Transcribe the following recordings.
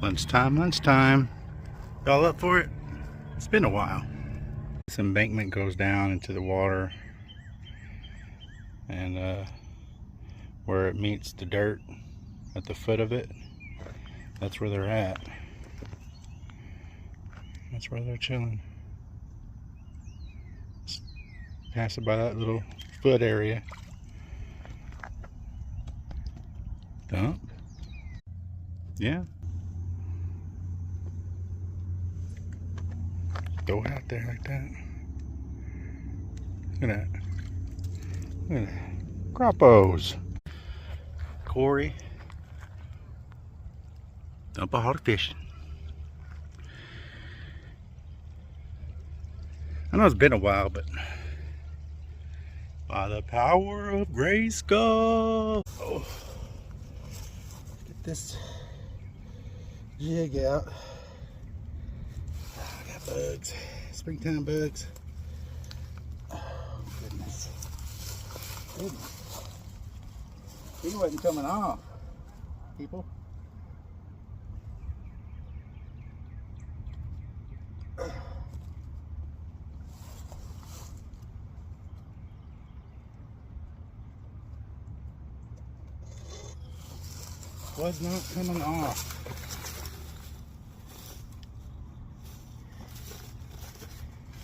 Lunchtime, lunchtime. Y'all up for it? It's been a while. This embankment goes down into the water, and where it meets the dirt at the foot of it, that's where they're at. That's where they're chilling. Just passing by that little foot area. Dump. Yeah. Throw it out there like that. Look at that. Look at that. Crappos. Corey. Dump a hog fishing. I know it's been a while, but by the power of Grayskull. Oh. Get this jig out. I got bugs. Springtime bugs. Oh, goodness. He wasn't coming off, people. Was not coming off.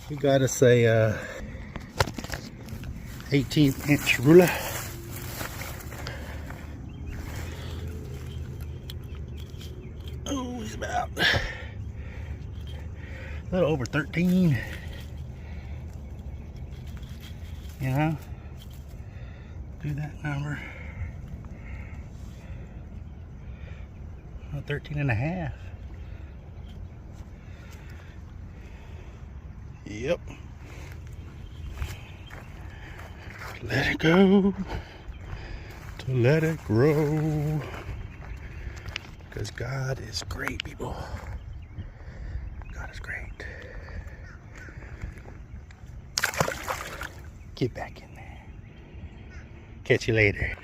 We got us a 18-inch ruler. Oh, he's about a little over 13. You know, do that number. 13 and a half. Yep. Let it go to let it grow, because God is great, people. God is great. Get back in there. Catch you later.